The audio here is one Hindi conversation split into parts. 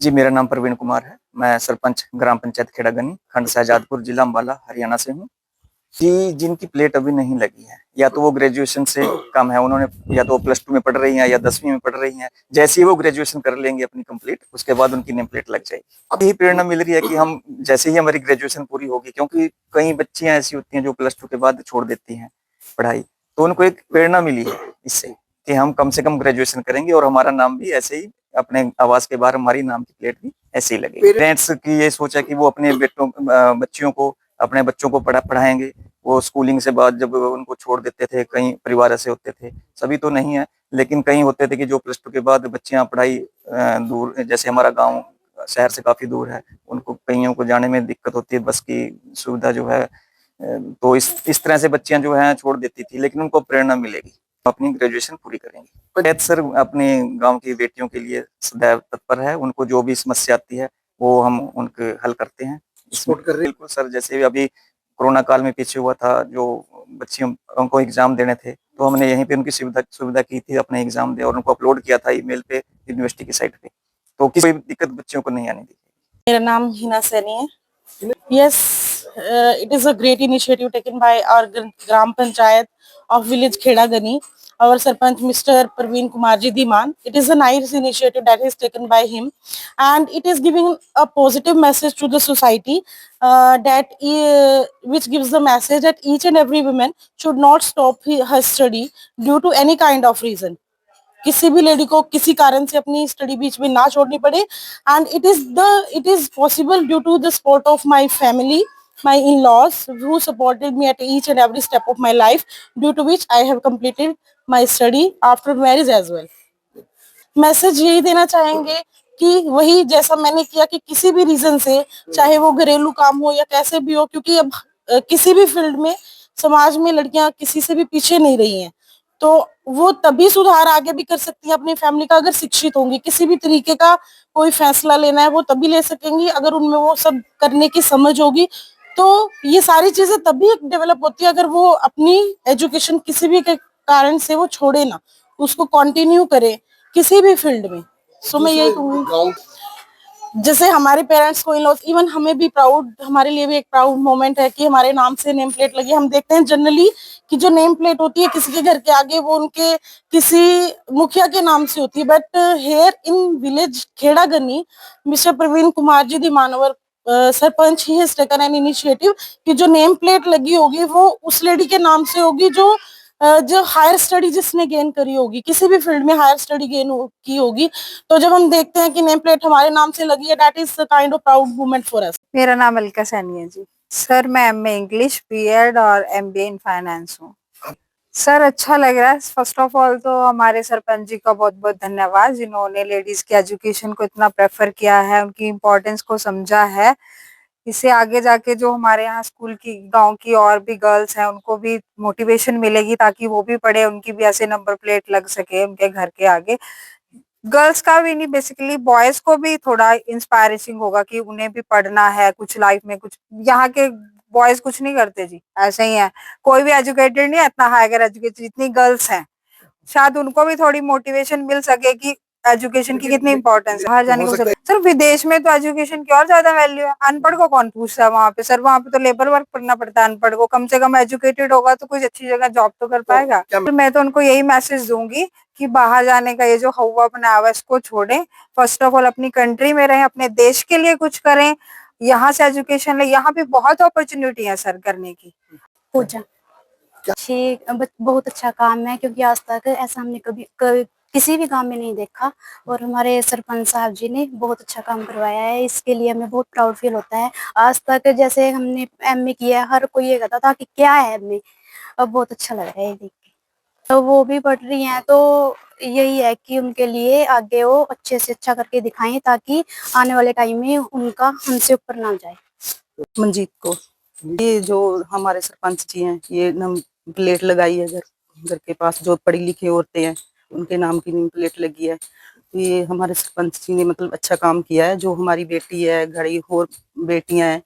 जी, मेरा नाम प्रवीण कुमार है। मैं सरपंच ग्राम पंचायत खेड़ागनी, खंड शहजादपुर, जिला अम्बाला, हरियाणा से हूँ। जी, जिनकी प्लेट अभी नहीं लगी है, या तो वो ग्रेजुएशन से कम है, उन्होंने या तो वो प्लस 2 में पढ़ रही हैं या 10वीं में पढ़ रही हैं। जैसे ही वो ग्रेजुएशन कर लेंगे अपनी कंप्लीट, उसके बाद उनकी नेम प्लेट लग जाएगी। अब यही प्रेरणा मिल रही है कि हम जैसे ही हमारी ग्रेजुएशन पूरी होगी, क्योंकि कई बच्चियाँ ऐसी होती हैं जो प्लस 2 के बाद छोड़ देती हैं पढ़ाई, तो उनको एक प्रेरणा मिली है इससे कि हम कम से कम ग्रेजुएशन करेंगे और हमारा नाम भी ऐसे ही अपने आवास के बाहर हमारी नाम की प्लेट भी ऐसे ही लगेगी। पेरेंट्स की ये सोच है कि वो अपने बच्चियों को अपने बच्चों को पढ़ाएंगे। वो स्कूलिंग से बाद जब उनको छोड़ देते थे, कई परिवार ऐसे होते थे, सभी तो नहीं है, लेकिन कई होते थे कि जो प्लस 2 के बाद बच्चियां पढ़ाई दूर, जैसे हमारा गांव शहर से काफी दूर है, उनको कईयों को जाने में दिक्कत होती है, बस की सुविधा जो है, तो इस तरह से बच्चियां जो है छोड़ देती थी, लेकिन उनको प्रेरणा मिलेगी, अपनी ग्रेजुएशन पूरी करेंगी। पंचायत सर अपने गांव की बेटियों के लिए सदैव तत्पर है। उनको जो भी समस्या आती है वो हम उनके हल करते हैं। सपोर्ट कर रहे हैं। बिल्कुल सर, जैसे अभी कोरोना काल में पीछे हुआ था, जो बच्चियों को एग्जाम देने थे, तो हमने यहीं पे उनकी सुविधा की थी, अपने एग्जाम दे और उनको अपलोड किया था ईमेल पे, यूनिवर्सिटी की साइट पे, तो किसी दिक्कत बच्चियों को नहीं आने दी। मेरा नाम हिना सैनी है। Yes, it is a great initiative taken by our Gram Panchayat of village Khedagani, our Sarpanch Mr. Praveen Kumarji Diman. It is a nice initiative that is taken by him, and it is giving a positive message to the society, which gives the message that each and every woman should not stop her study due to any kind of reason. किसी भी लेडी को किसी कारण से अपनी स्टडी बीच में ना छोड़नी पड़े, and it is possible due to the support of my family, my in-laws who supported me at each and every step of my life, due to which I have completed my study after marriage as well. Message यही देना चाहेंगे कि वही जैसा मैंने किया कि किसी भी रीजन से, चाहे वो घरेलू काम हो या कैसे भी हो, क्योंकि अब किसी भी फील्ड में समाज में लड़कियां किसी से भी पीछे नहीं रही हैं, तो वो तभी सुधार आगे भी कर सकती है अपनी फैमिली का अगर शिक्षित होंगी। किसी भी तरीके का कोई फैसला लेना है वो तभी ले सकेंगी अगर उनमें वो सब करने की समझ होगी। तो ये सारी चीजें तभी डेवलप होती है अगर वो अपनी एजुकेशन किसी भी के कारण से वो छोड़े ना, उसको कंटिन्यू करे किसी भी फील्ड में। सो मैं यही कहूँगी, जैसे हमारे पेरेंट्स को, इन लॉज, इवन हमें भी प्राउड, हमारे लिए भी एक प्राउड मोमेंट है कि हमारे नाम से नेम प्लेट लगी। हम देखते हैं जनरली कि जो नेम प्लेट होती है किसी के घर के आगे वो उनके किसी मुखिया के नाम से होती है, but here in village Khedagani mister Praveen Kumar ji the मानवर sarpanch he has taken an initiative कि जो नेम प्लेट लगी होगी वो उस लेडी के नाम से होगी जो हायर स्टडी जिसने गेन करी होगी, किसी भी फील्ड में हायर स्टडी गेन की होगी। तो जब हम देखते हैं कि नेम प्लेट हमारे नाम से लगी है, that is kind of proud moment for us. मेरा नाम अलका सैनी है जी। सर मैं एमए इंग्लिश, बीएड और एमबीए इन फाइनेंस हूँ। सर अच्छा लग रहा है। फर्स्ट ऑफ ऑल तो हमारे सरपंच जी का बहुत बहुत धन्यवाद, जिन्होंने लेडीज की एजुकेशन को इतना प्रेफर किया है, उनकी इम्पोर्टेंस को समझा है। इससे आगे जाके जो हमारे यहाँ स्कूल की, गांव की और भी गर्ल्स हैं, उनको भी मोटिवेशन मिलेगी ताकि वो भी पढ़े, उनकी भी ऐसे नंबर प्लेट लग सके उनके घर के आगे। गर्ल्स का भी नहीं, बेसिकली बॉयज को भी थोड़ा इंस्पायरिंग होगा कि उन्हें भी पढ़ना है कुछ लाइफ में। कुछ यहाँ के बॉयज कुछ नहीं करते जी, ऐसे ही है, कोई भी एजुकेटेड नहीं है इतना हायर एजुकेटेड जितनी गर्ल्स हैं। शायद उनको भी थोड़ी मोटिवेशन मिल सके कि एजुकेशन की कितनी इंपॉर्टेंस है। बाहर जाने को सर विदेश में तो एजुकेशन की और ज्यादा वैल्यू है। अनपढ़ को कौन पूछता है वहाँ पे सर, वहाँ पे तो लेबर वर्क करना पड़ता है। अनपढ़ को कम से कम एजुकेटेड होगा तो कुछ अच्छी जगह जॉब तो कर पाएगा। तो मैं तो उनको यही मैसेज दूंगी कि बाहर जाने का ये जो हवा बनाया हुआ है इसको छोड़ें। फर्स्ट ऑफ ऑल अपनी कंट्री में रहें, अपने देश के लिए कुछ करें, यहाँ से एजुकेशन ले। यहाँ पे बहुत अपॉर्चुनिटी है सर करने की। पूजा बहुत अच्छा काम है, क्योंकि आज तक ऐसा हमने कभी किसी भी काम में नहीं देखा, और हमारे सरपंच साहब जी ने बहुत अच्छा काम करवाया है। इसके लिए हमें बहुत प्राउड फील होता है। आज तक जैसे हमने एमए किया है, हर कोई ये कहता था कि क्या है एमए, अब बहुत अच्छा लग रहा है देख के। तो वो भी पढ़ रही हैं, तो यही है कि उनके लिए आगे वो अच्छे से अच्छा करके दिखाएं ताकि आने वाले टाइम में उनका हमसे ऊपर ना जाए। मंजीत को, ये जो हमारे सरपंच जी हैं, ये नम प्लेट लगाई है घर के पास, जो पढ़ी लिखी औरतें हैं उनके नाम की नेम प्लेट लगी है। तो ये हमारे सरपंच जी ने मतलब अच्छा काम किया है। जो हमारी बेटी है, घड़ी और बेटियां हैं,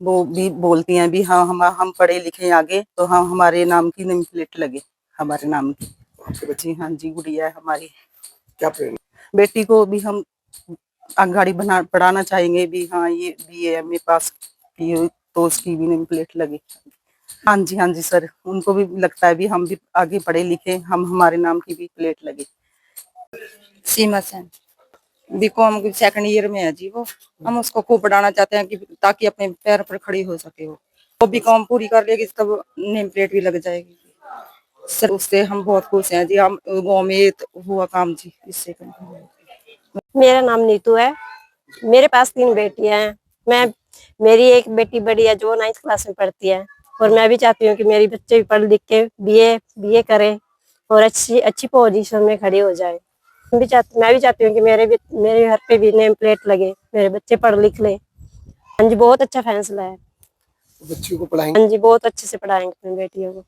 वो भी बोलती हैं भी हाँ हम पढ़े लिखे आगे, तो हम हमारे नाम की नेम प्लेट लगे, हमारे नाम की। जी हाँ जी, गुड़िया है हमारी। क्या बेटी को भी हम आगगाड़ी बना पढ़ाना चाहेंगे भी, हाँ ये BA MA पास की हो तो उसकी भी नेम प्लेट लगे। हाँ जी सर, उनको भी लगता है भी हम भी आगे पढ़े लिखे, हम हमारे नाम की भी प्लेट लगे। सीमा सेन बीकॉम की सेकंड ईयर में है जी वो। हम उसको खूब पढ़ाना चाहते हैं कि ताकि अपने पैर पर खड़ी हो सके। वो बीकॉम पूरी कर लेगी तब नेम प्लेट भी लग जाएगी सर। उससे हम बहुत खुश हैं जी। हम गाँव में हुआ काम जी इससे। मेरा नाम नीतू है। मेरे पास 3 बेटियां हैं। मेरी एक बेटी बड़ी है जो 9th क्लास में पढ़ती है, और मैं भी चाहती हूँ कि मेरी बच्चे भी पढ़ लिख के बीए करें और अच्छी पोजीशन में खड़ी हो जाए। मैं भी चाहती हूँ कि मेरे घर पे भी नेम प्लेट लगे, मेरे बच्चे पढ़ लिख ले। हाँ जी, बहुत अच्छा फैसला है। बच्चियों को पढ़ाएंगे? हाँ जी, बहुत अच्छे से पढ़ाएंगे अपनी बेटियों को।